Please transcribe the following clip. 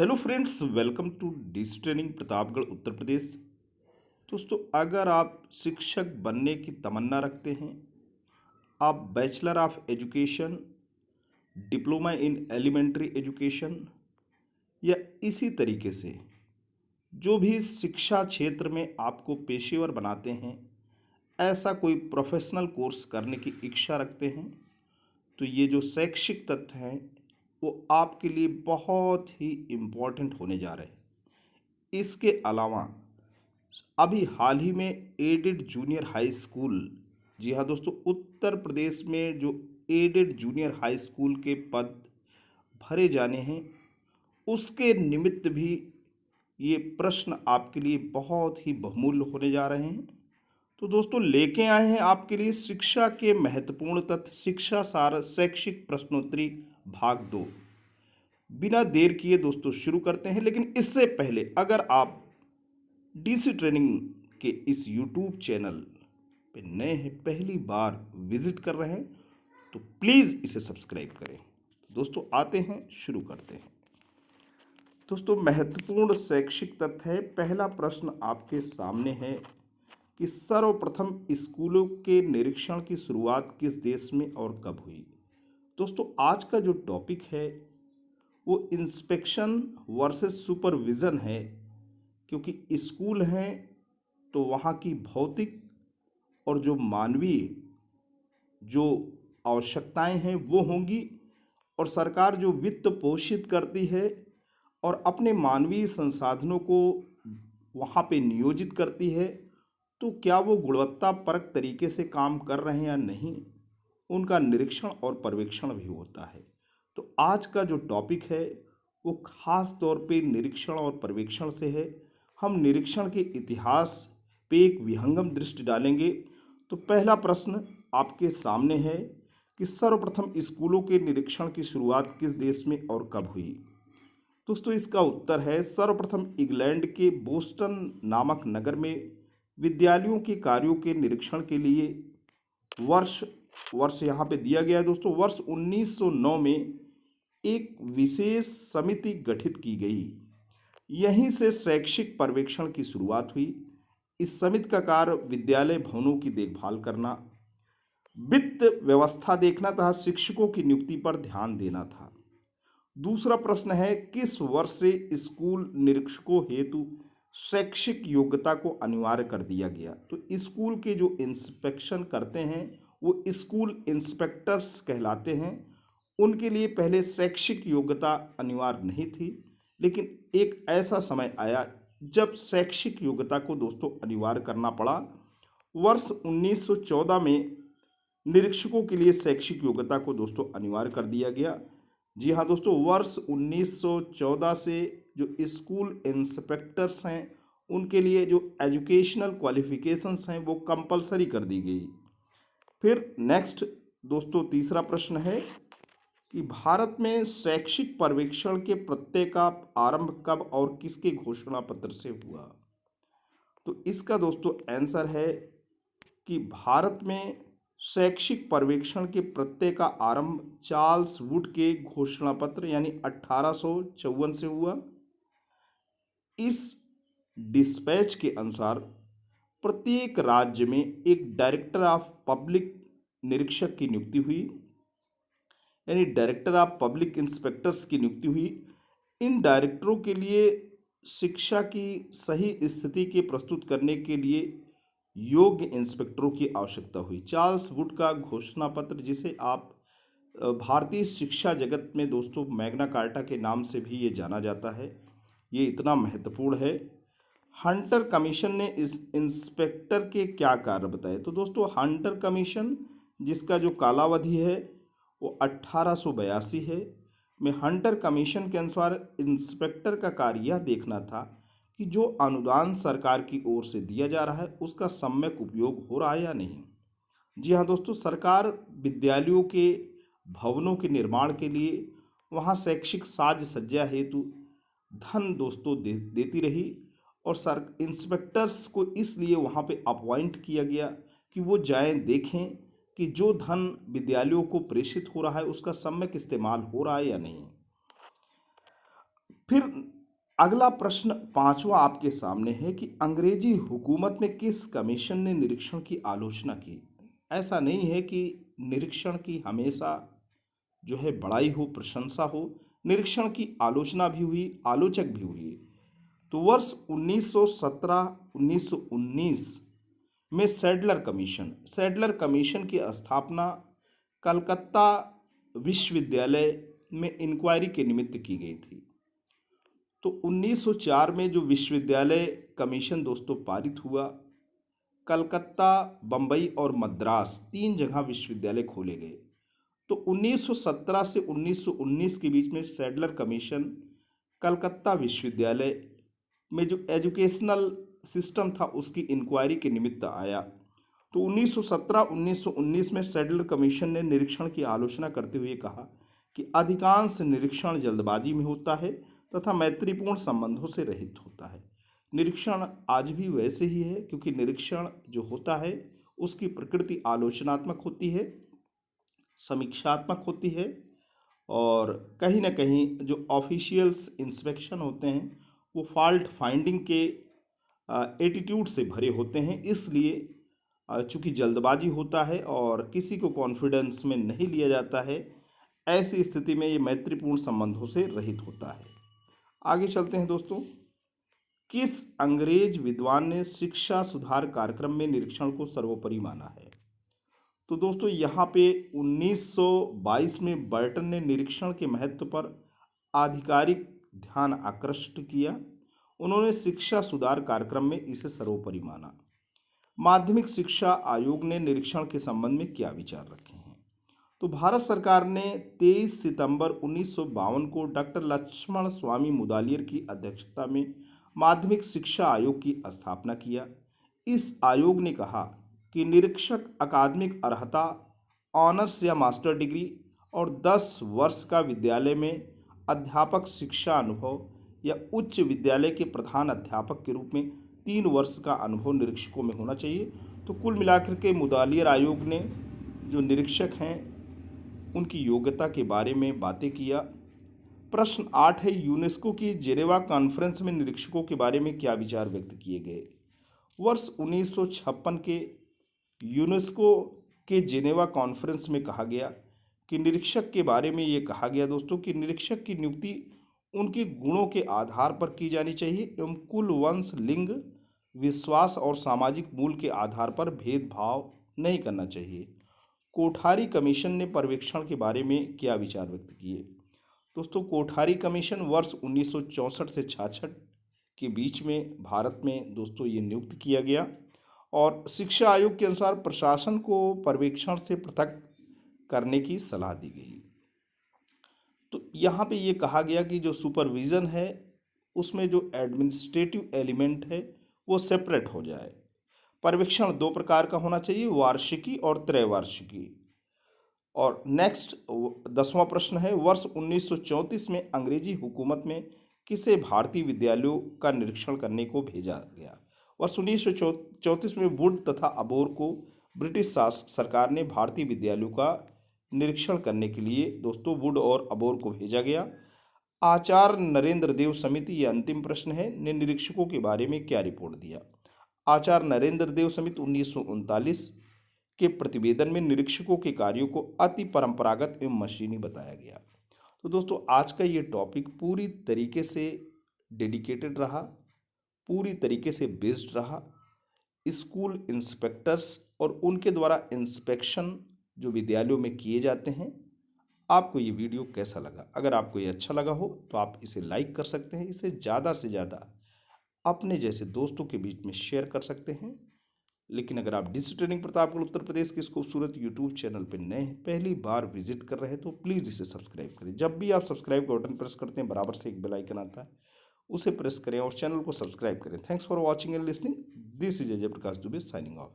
Hello friends, welcome to this training Pratapgarh Uttar Pradesh. दोस्तों, अगर आप शिक्षक बनने की तमन्ना रखते हैं, आप bachelor of education, diploma in elementary education या इसी तरीके से जो भी शिक्षा क्षेत्र में आपको पेशेवर बनाते हैं, ऐसा कोई प्रोफेशनल कोर्स करने की इच्छा रखते हैं, तो ये जो शैक्षिक तथ्य हैं वो आपके लिए बहुत ही इम्पोर्टेंट होने जा रहे हैं। इसके अलावा अभी हाल ही में एडेड जूनियर हाई स्कूल, जी हाँ दोस्तों, उत्तर प्रदेश में जो एडेड जूनियर हाई स्कूल के पद भरे जाने हैं, उसके निमित्त भी ये प्रश्न आपके लिए बहुत ही बहुमूल्य होने जा रहे हैं। तो दोस्तों, लेके आए हैं आपके लिए शिक्षा के महत्वपूर्ण तथ्य, शिक्षा सार शैक्षिक प्रश्नोत्तरी भाग 2। बिना देर किए दोस्तों शुरू करते हैं, लेकिन इससे पहले अगर आप डीसी ट्रेनिंग के इस यूट्यूब चैनल पे नए हैं, पहली बार विजिट कर रहे हैं, तो प्लीज़ इसे सब्सक्राइब करें। दोस्तों, आते हैं, शुरू करते हैं। दोस्तों, महत्वपूर्ण शैक्षिक तथ्य है। पहला प्रश्न आपके सामने है कि सर्वप्रथम स्कूलों के निरीक्षण की शुरुआत किस देश में और कब हुई। दोस्तों, आज का जो टॉपिक है वो इंस्पेक्शन वर्सेस सुपरविज़न है, क्योंकि स्कूल हैं तो वहाँ की भौतिक और जो मानवीय जो आवश्यकताएं हैं वो होंगी, और सरकार जो वित्त पोषित करती है और अपने मानवीय संसाधनों को वहाँ पे नियोजित करती है, तो क्या वो गुणवत्ता परक तरीके से काम कर रहे हैं या नहीं, उनका निरीक्षण और पर्यवेक्षण भी होता है। तो आज का जो टॉपिक है वो खास तौर पे निरीक्षण और पर्यवेक्षण से है। हम निरीक्षण के इतिहास पे एक विहंगम दृष्टि डालेंगे। तो पहला प्रश्न आपके सामने है कि सर्वप्रथम स्कूलों के निरीक्षण की शुरुआत किस देश में और कब हुई। दोस्तों, इसका उत्तर है सर्वप्रथम इंग्लैंड के बोस्टन नामक नगर में विद्यालयों के कार्यों के निरीक्षण के लिए वर्ष वर्ष यहाँ पे दिया गया है। दोस्तों, वर्ष 1909 में एक विशेष समिति गठित की गई। यहीं से शैक्षिक पर्यवेक्षण की शुरुआत हुई। इस समिति का कार्य विद्यालय भवनों की देखभाल करना, वित्त व्यवस्था देखना तथा शिक्षकों की नियुक्ति पर ध्यान देना था। दूसरा प्रश्न है, किस वर्ष से स्कूल निरीक्षकों हेतु शैक्षिक योग्यता को अनिवार्य कर दिया गया। तो स्कूल के जो इंस्पेक्शन करते हैं वो स्कूल इंस्पेक्टर्स कहलाते हैं। उनके लिए पहले शैक्षिक योग्यता अनिवार्य नहीं थी, लेकिन एक ऐसा समय आया जब शैक्षिक योग्यता को दोस्तों अनिवार्य करना पड़ा। वर्ष 1914 में निरीक्षकों के लिए शैक्षिक योग्यता को दोस्तों अनिवार्य कर दिया गया। जी हाँ दोस्तों, वर्ष 1914 से जो स्कूल इंस्पेक्टर्स हैं उनके लिए जो एजुकेशनल क्वालिफिकेशंस हैं वो कंपलसरी कर दी गई। फिर नेक्स्ट दोस्तों, तीसरा प्रश्न है कि भारत में शैक्षिक पर्यवेक्षण के प्रत्यय का आरंभ कब और किसके घोषणा पत्र से हुआ। तो इसका दोस्तों आंसर है कि भारत में शैक्षिक पर्यवेक्षण के प्रत्यय का आरंभ चार्ल्स वुड के घोषणा पत्र यानी 1854 से हुआ। इस डिस्पैच के अनुसार प्रत्येक राज्य में एक डायरेक्टर ऑफ पब्लिक निरीक्षक की नियुक्ति हुई, यानी डायरेक्टर ऑफ पब्लिक इंस्पेक्टर्स की नियुक्ति हुई। इन डायरेक्टरों के लिए शिक्षा की सही स्थिति के प्रस्तुत करने के लिए योग्य इंस्पेक्टरों की आवश्यकता हुई। चार्ल्स वुड का घोषणा पत्र, जिसे आप भारतीय शिक्षा जगत में दोस्तों मैग्ना कार्टा के नाम से भी ये जाना जाता है, ये इतना महत्वपूर्ण है। हंटर कमीशन ने इस इंस्पेक्टर के क्या कार्य बताए। तो दोस्तों, हंटर कमीशन जिसका जो कालावधि है वो 1882 है, में हंटर कमीशन के अनुसार इंस्पेक्टर का कार्य यह देखना था कि जो अनुदान सरकार की ओर से दिया जा रहा है उसका सम्यक उपयोग हो रहा है या नहीं। जी हाँ दोस्तों, सरकार विद्यालयों के भवनों के निर्माण के लिए वहाँ शैक्षिक साज सज्जा हेतु धन दोस्तों देती रही, और सर इंस्पेक्टर्स को इसलिए वहाँ पे अपॉइंट किया गया कि वो जाएं देखें कि जो धन विद्यालयों को प्रेषित हो रहा है उसका सम्यक इस्तेमाल हो रहा है या नहीं। फिर अगला प्रश्न पांचवा आपके सामने है कि अंग्रेजी हुकूमत में किस कमीशन ने निरीक्षण की आलोचना की। ऐसा नहीं है कि निरीक्षण की हमेशा जो है बड़ाई हो, प्रशंसा हो, निरीक्षण की आलोचना भी हुई, आलोचक भी हुई। तो वर्ष 1917-1919 में सैडलर कमीशन की स्थापना कलकत्ता विश्वविद्यालय में इंक्वायरी के निमित्त की गई थी। तो 1904 में जो विश्वविद्यालय कमीशन दोस्तों पारित हुआ, कलकत्ता, बम्बई और मद्रास 3 जगह विश्वविद्यालय खोले गए। तो 1917 से 1919 के बीच में सैडलर कमीशन कलकत्ता विश्वविद्यालय में जो एजुकेशनल सिस्टम था उसकी इंक्वायरी के निमित्त आया। तो 1917-1919 में सैडलर कमीशन ने निरीक्षण की आलोचना करते हुए कहा कि अधिकांश निरीक्षण जल्दबाजी में होता है तथा मैत्रीपूर्ण संबंधों से रहित होता है। निरीक्षण आज भी वैसे ही है, क्योंकि निरीक्षण जो होता है उसकी प्रकृति आलोचनात्मक होती है, समीक्षात्मक होती है, और कहीं ना कहीं जो ऑफिशियल्स इंस्पेक्शन होते हैं वो फॉल्ट फाइंडिंग के एटीट्यूड से भरे होते हैं। इसलिए चूंकि जल्दबाजी होता है और किसी को कॉन्फिडेंस में नहीं लिया जाता है, ऐसी स्थिति में ये मैत्रीपूर्ण संबंधों से रहित होता है। आगे चलते हैं दोस्तों। किस अंग्रेज विद्वान ने शिक्षा सुधार कार्यक्रम में निरीक्षण को सर्वोपरि माना है। तो दोस्तों यहाँ पे 1922 में बर्टन ने निरीक्षण के महत्व पर आधिकारिक ध्यान आकृष्ट किया। उन्होंने शिक्षा सुधार कार्यक्रम में इसे सर्वोपरि माना। माध्यमिक शिक्षा आयोग ने निरीक्षण के संबंध में क्या विचार रखे हैं। तो भारत सरकार ने 23 सितंबर 1952 को डॉक्टर लक्ष्मण स्वामी मुदालियर की अध्यक्षता में माध्यमिक शिक्षा आयोग की स्थापना किया। इस आयोग ने कहा कि निरीक्षक अकादमिक अर्हता, ऑनर्स या मास्टर डिग्री और 10 वर्ष का विद्यालय में अध्यापक शिक्षा अनुभव या उच्च विद्यालय के प्रधान अध्यापक के रूप में 3 वर्ष का अनुभव निरीक्षकों में होना चाहिए। तो कुल मिलाकर के मुदालियर आयोग ने जो निरीक्षक हैं उनकी योग्यता के बारे में बातें किया। प्रश्न 8 है, यूनेस्को की जेनेवा कॉन्फ्रेंस में निरीक्षकों के बारे में क्या विचार व्यक्त किए गए। वर्ष 1956 के यूनेस्को के जेनेवा कॉन्फ्रेंस में कहा गया कि निरीक्षक के बारे में ये कहा गया दोस्तों कि निरीक्षक की नियुक्ति उनके गुणों के आधार पर की जानी चाहिए एवं कुल, वंश, लिंग, विश्वास और सामाजिक मूल के आधार पर भेदभाव नहीं करना चाहिए। कोठारी कमीशन ने पर्यवेक्षण के बारे में क्या विचार व्यक्त किए। दोस्तों कोठारी कमीशन वर्ष 1964 से 66 के बीच में भारत में दोस्तों ये नियुक्त किया गया और शिक्षा आयोग के अनुसार प्रशासन को पर्यवेक्षण से पृथक करने की सलाह दी गई। तो यहाँ पे ये कहा गया कि जो सुपरविज़न है उसमें जो एडमिनिस्ट्रेटिव एलिमेंट है वो सेपरेट हो जाए। पर्यवेक्षण 2 प्रकार का होना चाहिए, वार्षिकी और त्रैवार्षिकी। और नेक्स्ट 10वां प्रश्न है, वर्ष 1934 में अंग्रेजी हुकूमत में किसे भारतीय विद्यालयों का निरीक्षण करने को भेजा गया। वर्ष 1934 में वुड तथा अबोर को ब्रिटिश सरकार ने भारतीय विद्यालयों का निरीक्षण करने के लिए दोस्तों वुड और अबोर को भेजा गया। आचार्य नरेंद्र देव समिति, ये अंतिम प्रश्न है, ने निरीक्षकों के बारे में क्या रिपोर्ट दिया। आचार्य नरेंद्र देव समिति 1939 के प्रतिवेदन में निरीक्षकों के कार्यों को अति परंपरागत एवं मशीनी बताया गया। तो दोस्तों आज का ये टॉपिक पूरी तरीके से डेडिकेटेड रहा, पूरी तरीके से बेस्ड रहा स्कूल इंस्पेक्टर्स और उनके द्वारा इंस्पेक्शन जो विद्यालयों में किए जाते हैं। आपको ये वीडियो कैसा लगा? अगर आपको ये अच्छा लगा हो तो आप इसे लाइक कर सकते हैं, इसे ज़्यादा से ज़्यादा अपने जैसे दोस्तों के बीच में शेयर कर सकते हैं। लेकिन अगर आप डिजिटल ट्रेनिंग प्रतापगढ़ उत्तर प्रदेश के इस खूबसूरत यूट्यूब चैनल पर नए हैं, पहली बार विजिट कर रहे हैं, तो प्लीज़ इसे सब्सक्राइब करें। जब भी आप सब्सक्राइब का बटन प्रेस करते हैं बराबर से एक बेल आइकन आता है, उसे प्रेस करें और चैनल को सब्सक्राइब करें। Thanks for watching and listening. This is Ajay Prakash Dubey signing off.